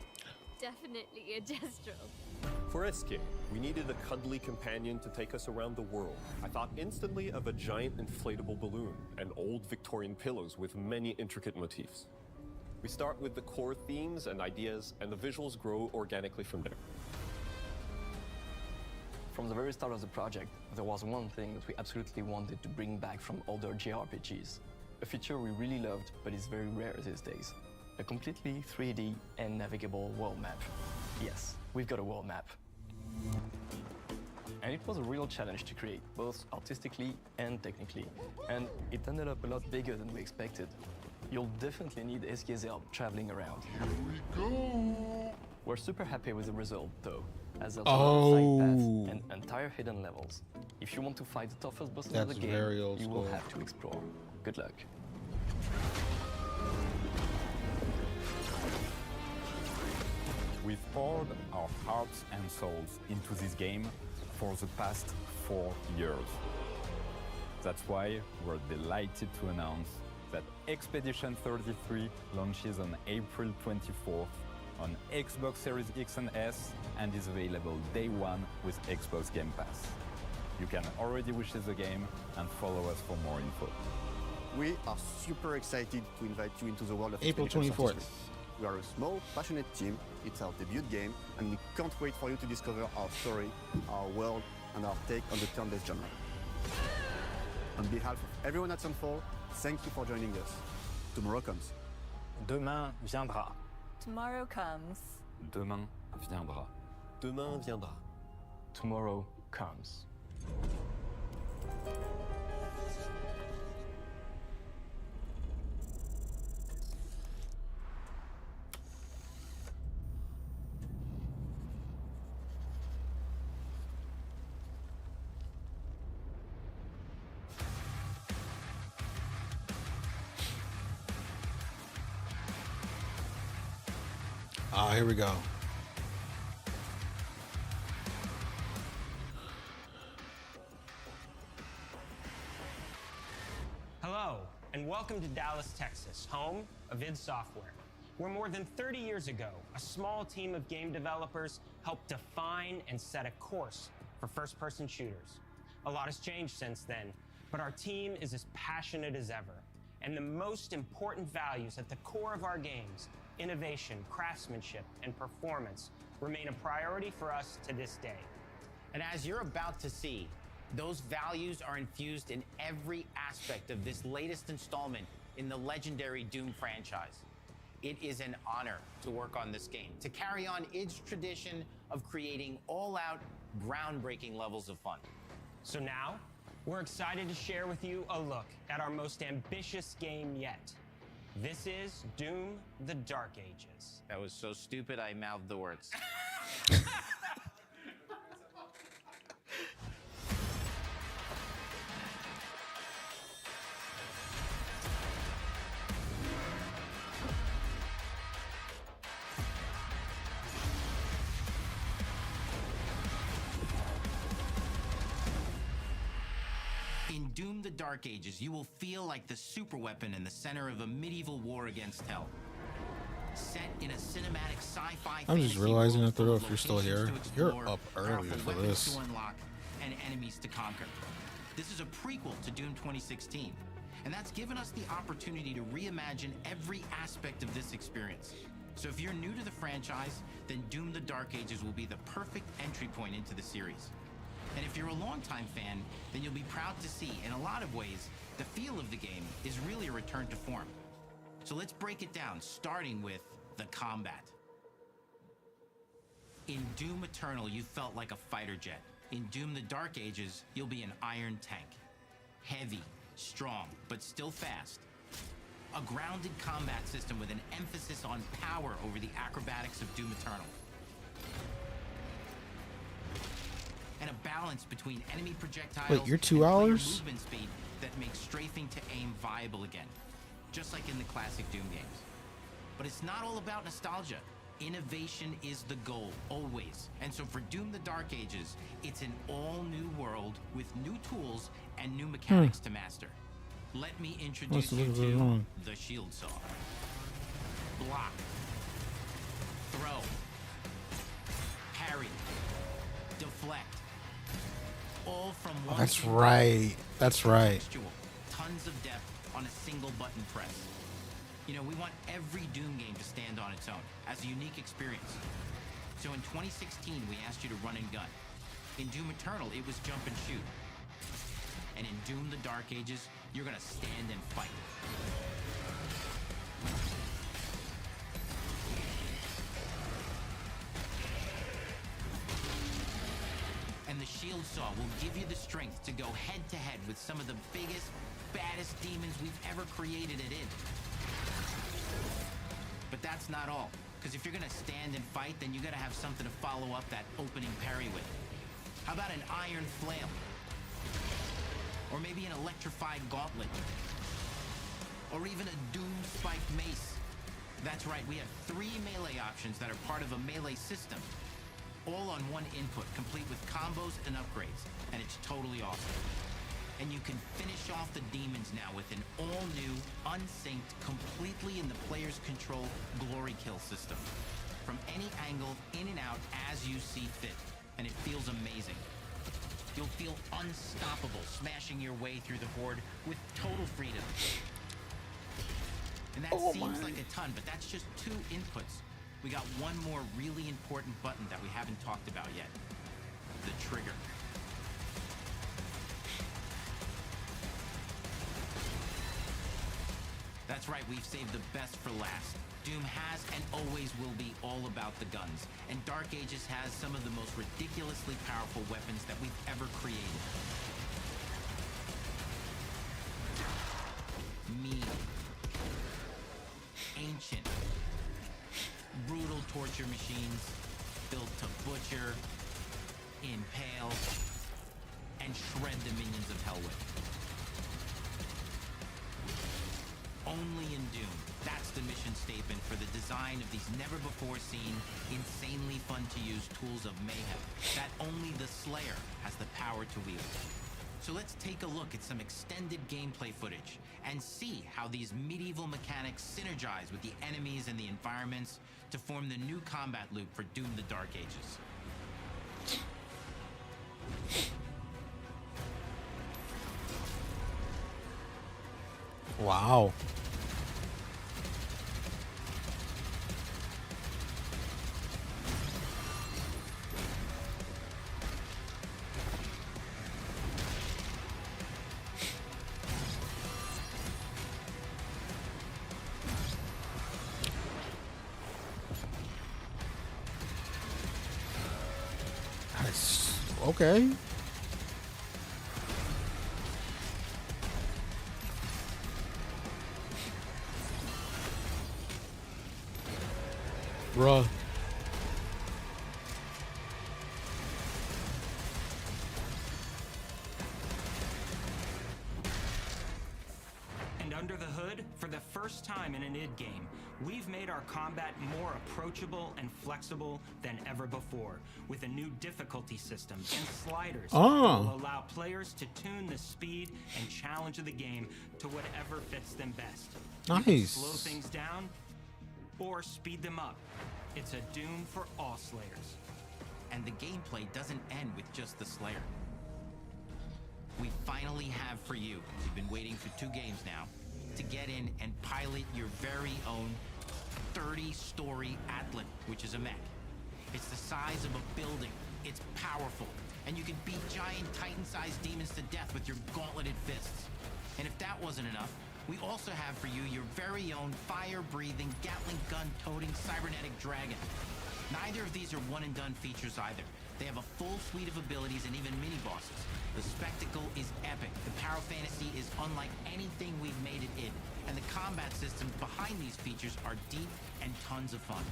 Definitely a Gestral. For Eske, we needed a cuddly companion to take us around the world. I thought instantly of a giant inflatable balloon and old Victorian pillows with many intricate motifs. We start with the core themes and ideas, and the visuals grow organically from there. From the very start of the project, there was one thing that we absolutely wanted to bring back from older JRPGs. A feature we really loved, but is very rare these days. A completely 3D and navigable world map. Yes, we've got a world map. And it was a real challenge to create, both artistically and technically. And it ended up a lot bigger than we expected. You'll definitely need Eske's help traveling around. Here we go! We're super happy with the result, though, as there's a lot of side paths and entire hidden levels. If you want to fight the toughest boss in the game, you will have to explore. Good luck. We've poured our hearts and souls into this game for the past 4 years. That's why we're delighted to announce that Expedition 33 launches on April 24th on Xbox Series X and S and is available day one with Xbox Game Pass. You can already wishlist the game and follow us for more info. We are super excited to invite you into the world of April Expedition 24th. 33. We are a small, passionate team. It's our debut game, and we can't wait for you to discover our story, our world, and our take on the turn-based genre. On behalf of everyone at Sunfall, thank you for joining us. Tomorrow comes. Demain viendra. Tomorrow comes. Demain viendra. Demain viendra. Tomorrow comes. Ah, here we go. Hello, and welcome to Dallas, Texas, home of id Software, where more than 30 years ago, a small team of game developers helped define and set a course for first-person shooters. A lot has changed since then, but our team is as passionate as ever, and the most important values at the core of our games, innovation, craftsmanship, and performance, remain a priority for us to this day. And as you're about to see, those values are infused in every aspect of this latest installment in the legendary Doom franchise. It is an honor to work on this game, to carry on id's tradition of creating all-out, groundbreaking levels of fun. So now, we're excited to share with you a look at our most ambitious game yet. This is Doom: The Dark Ages. That was so stupid I mouthed the words. In Doom: The Dark Ages, you will feel like the superweapon in the center of a medieval war against hell. Set in a cinematic sci-fi I'm just fantasy realizing world that though, full of if you're still here, locations to you're explore, up early powerful for weapons this. to unlock, and enemies to conquer. This is a prequel to Doom 2016, and that's given us the opportunity to reimagine every aspect of this experience. So if you're new to the franchise, then Doom: The Dark Ages will be the perfect entry point into the series. And if you're a longtime fan, then you'll be proud to see, in a lot of ways, the feel of the game is really a return to form. So let's break it down, starting with the combat. In Doom Eternal, you felt like a fighter jet. In Doom: The Dark Ages, you'll be an iron tank. Heavy, strong, but still fast. A grounded combat system with an emphasis on power over the acrobatics of Doom Eternal. And a balance between enemy projectiles Wait, you're 2 and player hours? movement speed that makes strafing to aim viable again, just like in the classic Doom games. But it's not all about nostalgia. Innovation is the goal, always. And so for Doom: The Dark Ages, it's an all-new world with new tools and new mechanics to master. Let me introduce you to the Shield Saw. Block. Throw. Parry. Deflect. All from one. Oh, that's right. That's right. Tons of depth on a single button press. You know, we want every Doom game to stand on its own as a unique experience. So in 2016, we asked you to run and gun. In Doom Eternal, it was jump and shoot. And in Doom: The Dark Ages, you're gonna stand and fight. And the Shield Saw will give you the strength to go head-to-head with some of the biggest, baddest demons we've ever created at id. But that's not all, because if you're gonna stand and fight, then you gotta have something to follow up that opening parry with. How about an iron flail? Or maybe an electrified gauntlet? Or even a Doom spiked mace? That's right, we have 3 melee options that are part of a melee system. All on one input, complete with combos and upgrades, and it's totally awesome. And you can finish off the demons now with an all-new, unsynced, completely in the player's control glory kill system. From any angle, in and out, as you see fit. And it feels amazing. You'll feel unstoppable, smashing your way through the horde with total freedom. And that seems like a ton, but that's just 2 inputs. We got one more really important button that we haven't talked about yet. The trigger. That's right, we've saved the best for last. Doom has and always will be all about the guns, and Dark Ages has some of the most ridiculously powerful weapons that we've ever created. Mean, ancient, brutal torture machines built to butcher, impale, and shred the minions of hell with. Only in Doom. That's the mission statement for the design of these never-before-seen, insanely fun-to-use tools of mayhem that only the Slayer has the power to wield. So let's take a look at some extended gameplay footage and see how these medieval mechanics synergize with the enemies and the environments to form the new combat loop for Doom: The Dark Ages. Wow. Okay. Bruh. And under the hood, for the first time in an id game, we've made our combat more approachable and flexible than ever before, with a new difficulty system and sliders that will allow players to tune the speed and challenge of the game to whatever fits them best. You can Nice. slow things down or speed them up. It's a Doom for all Slayers. And the gameplay doesn't end with just the Slayer. We finally have for you, you've been waiting for 2 games now, to get in and pilot your very own 30-story Atlan, which is a mech. It's the size of a building, it's powerful, and you can beat giant Titan-sized demons to death with your gauntleted fists. And if that wasn't enough, we also have for you your very own fire-breathing, Gatling gun-toting cybernetic dragon. Neither of these are one-and-done features either. They have a full suite of abilities and even mini-bosses. The spectacle is epic. The Power Fantasy is unlike anything we've made it in. And the combat systems behind these features are deep and tons of fun.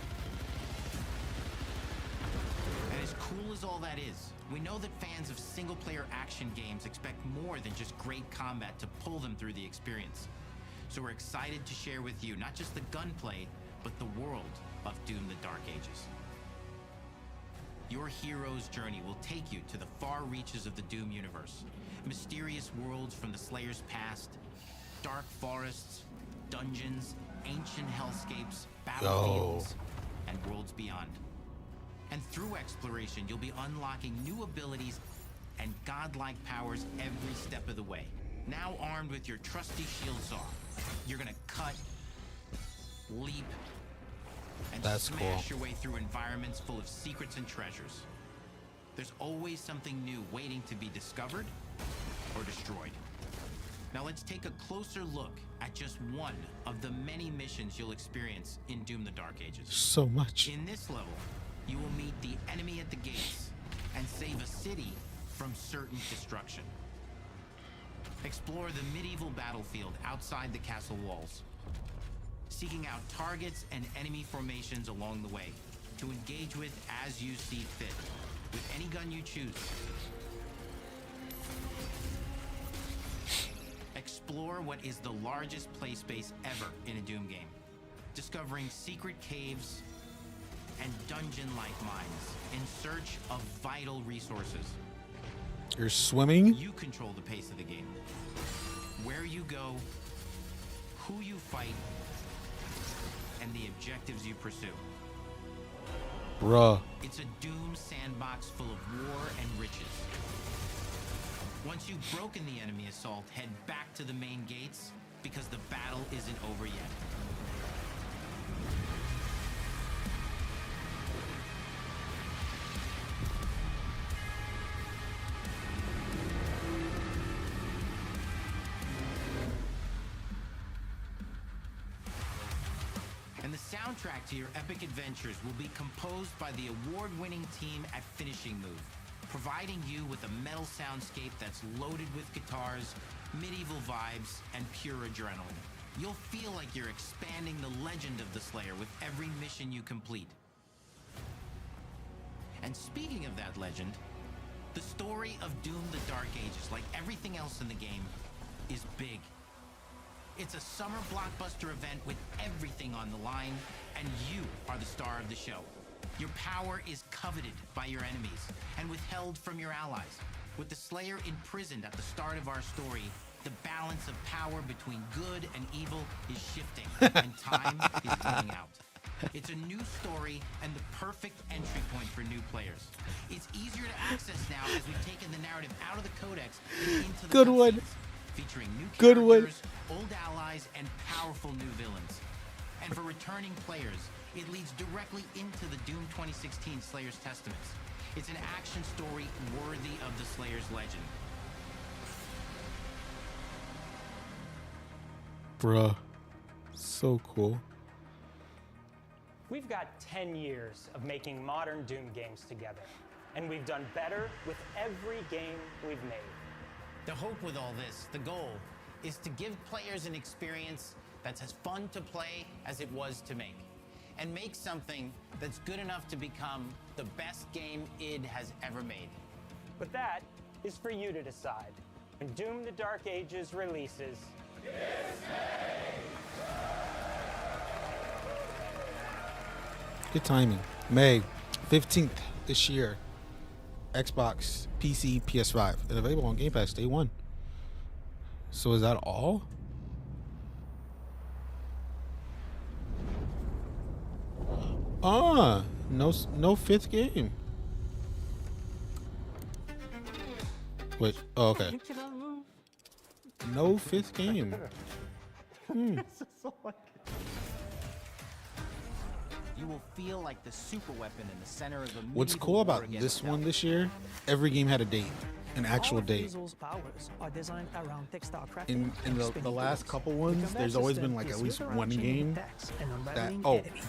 And as cool as all that is, we know that fans of single-player action games expect more than just great combat to pull them through the experience. So we're excited to share with you not just the gunplay, but the world of Doom: The Dark Ages. Your hero's journey will take you to the far reaches of the Doom universe. Mysterious worlds from the Slayer's past, dark forests, dungeons, ancient hellscapes, battlefields, and worlds beyond. And through exploration, you'll be unlocking new abilities and godlike powers every step of the way. Now armed with your trusty shield saw, you're gonna cut, leap, and smash your way through environments full of secrets and treasures. There's always something new waiting to be discovered or destroyed. Now let's take a closer look at just one of the many missions you'll experience in Doom: The Dark Ages. So much. In this level, you will meet the enemy at the gates and save a city from certain destruction. Explore the medieval battlefield outside the castle walls, seeking out targets and enemy formations along the way to engage with as you see fit, with any gun you choose. Explore what is the largest play space ever in a Doom game, discovering secret caves and dungeon-like mines in search of vital resources. You're swimming? You control the pace of the game. Where you go, who you fight, and the objectives you pursue. Bruh. It's a Doom sandbox full of war and riches. Once you've broken the enemy assault, head back to the main gates, because the battle isn't over yet. And the soundtrack to your epic adventures will be composed by the award-winning team at Finishing Move, providing you with a metal soundscape that's loaded with guitars, medieval vibes, and pure adrenaline. You'll feel like you're expanding the legend of the Slayer with every mission you complete. And speaking of that legend, the story of Doom: The Dark Ages, like everything else in the game, is big. It's a summer blockbuster event with everything on the line, and you are the star of the show. Your power is coveted by your enemies and withheld from your allies. With the Slayer imprisoned at the start of our story, the balance of power between good and evil is shifting, and time is running out. It's a new story and the perfect entry point for new players. It's easier to access now as we've taken the narrative out of the codex and into the Good one. featuring new Good characters, one. old allies, and powerful new villains. And for returning players, it leads directly into the Doom 2016 Slayer's Testaments. It's an action story worthy of the Slayer's legend. Bruh. So cool. We've got 10 years of making modern Doom games together, and we've done better with every game we've made. The hope with all this, the goal, is to give players an experience that's as fun to play as it was to make, and make something that's good enough to become the best game id has ever made. But that is for you to decide. When Doom: The Dark Ages releases, Good timing. May 15th this year. Xbox, PC, PS5. And available on Game Pass day one. So is that all? No fifth game. Wait, oh, okay. No fifth game. You will feel like the super weapon in the center of the What's medieval cool war about against this one Death. this year, every game had a date, an actual All of date. Hazel's powers are designed around textile crafting In and the spinning last wheels. couple The ones, combat there's always system been like is at least built around one chaining game attacks and that, unraveling oh, enemies.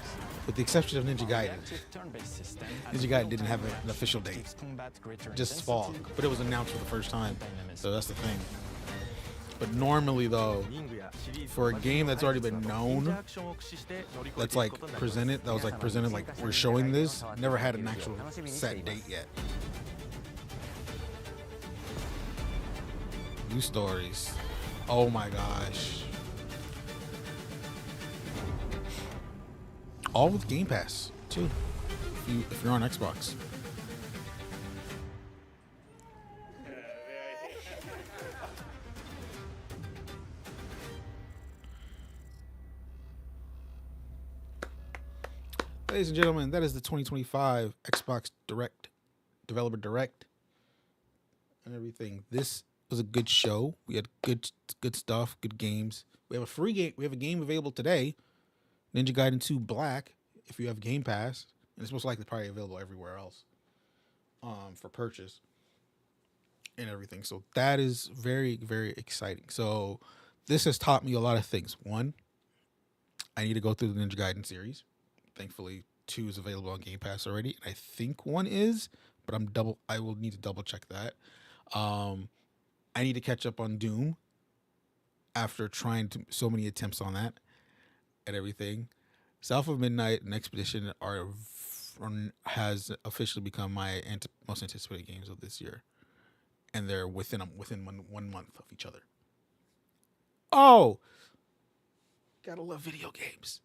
with the exception of Ninja Gaiden. Turn-based system Ninja Gaiden didn't have an official date, gives combat greater just intensity, fall, but it was announced for the first time, so that's the thing. But normally though, for a game that's already been known, that's like presented, that was like presented like we're showing this, never had an actual set date yet. New stories. Oh my gosh. All with Game Pass too, if you're on Xbox. Ladies and gentlemen, that is the 2025 Xbox Direct, Developer Direct, and everything. This was a good show. We had good stuff, good games. We have a free game. We have a game available today, Ninja Gaiden 2 Black, if you have Game Pass, and it's most likely probably available everywhere else for purchase and everything. So that is very, very exciting. So this has taught me a lot of things. One, I need to go through the Ninja Gaiden series. Thankfully, 2 is available on Game Pass already. I think 1 is, but I will need to double check that. I need to catch up on Doom after trying so many attempts on that and everything. South of Midnight and Expedition has officially become my most anticipated games of this year, and they're within 1 month of each other. Oh, gotta love video games.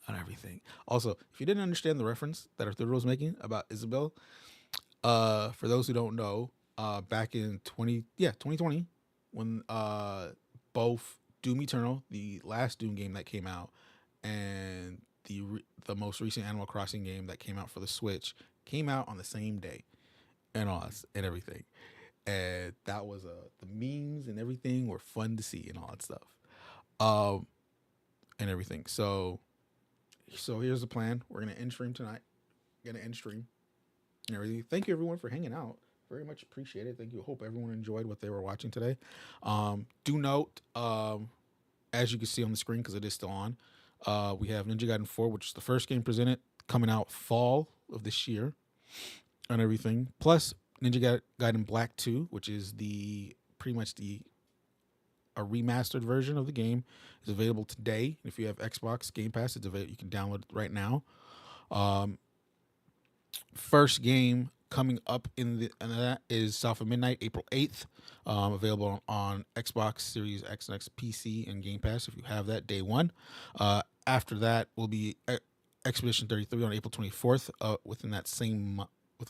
On everything. Also, if you didn't understand the reference that Arturo was making about Isabel, for those who don't know, back in 2020, when both Doom Eternal, the last Doom game that came out, and the most recent Animal Crossing game that came out for the Switch came out on the same day, and everything, and that was the memes and everything were fun to see and all that stuff, and everything. So here's the plan. We're gonna end stream tonight. And everything. Thank you everyone for hanging out. Very much appreciate it. Thank you. Hope everyone enjoyed what they were watching today. Do note, as you can see on the screen, because it is still on, we have Ninja Gaiden 4, which is the first game presented, coming out fall of this year and everything. Plus Ninja Gaiden Black 2, which is pretty much a remastered version of the game, is available today. If you have Xbox Game Pass, it's available. You can download it right now. First game coming up in that is South of Midnight, April 8th. Available on Xbox Series X and X, PC, and Game Pass if you have that, day one. After that will be Expedition 33 on April 24th. Within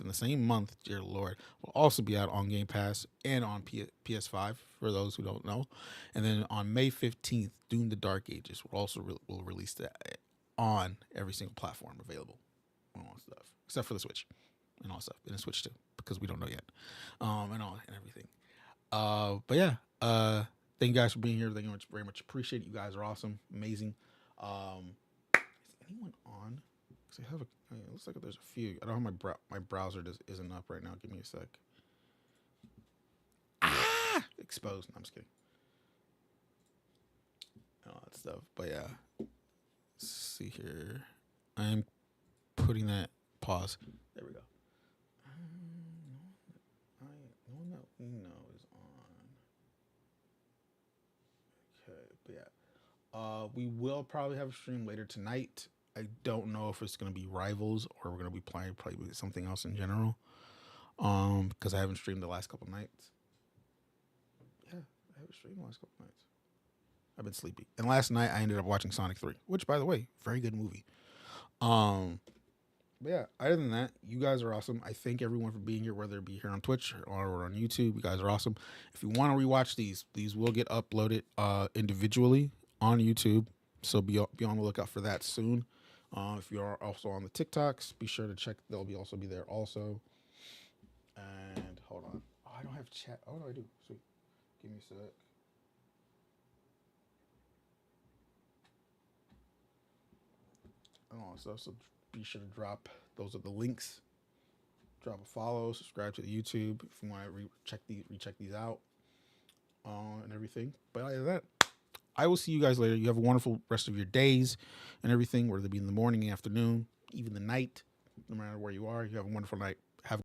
the same month, dear Lord, will also be out on Game Pass and on PS5 for those who don't know. And then on May 15th, Dune: The Dark Ages will also will release that on every single platform available and all stuff, except for the Switch and all stuff, and the Switch too, because we don't know yet, and everything. But yeah, thank you guys for being here. Thank you very much. Appreciate it. You guys are awesome, amazing. Is anyone on? Because I have it looks like there's a few. I don't have my browser isn't up right now. Give me a sec. Exposed. No, I'm just kidding. All that stuff. But yeah, let's see here. I'm putting that pause. There we go. No one that we know is on. Okay, but yeah, we will probably have a stream later tonight. I don't know if it's going to be Rivals or we're going to be playing probably something else in general. Because I haven't streamed the last couple nights. Yeah, I haven't streamed the last couple nights. I've been sleepy. And last night I ended up watching Sonic 3, which, by the way, very good movie. But yeah, other than that, you guys are awesome. I thank everyone for being here, whether it be here on Twitch or on YouTube. You guys are awesome. If you want to rewatch these will get uploaded individually on YouTube. So be on the lookout for that soon. If you are also on the TikToks, be sure to check. They'll also be there also. And hold on. Oh, I don't have chat. Oh, no, I do. Sweet. Give me a sec. Oh, so be sure to drop. Those are the links. Drop a follow. Subscribe to the YouTube if you want to recheck these out. And everything. But other than that, I will see you guys later. You have a wonderful rest of your days and everything, whether it be in the morning, afternoon, even the night. No matter where you are, you have a wonderful night.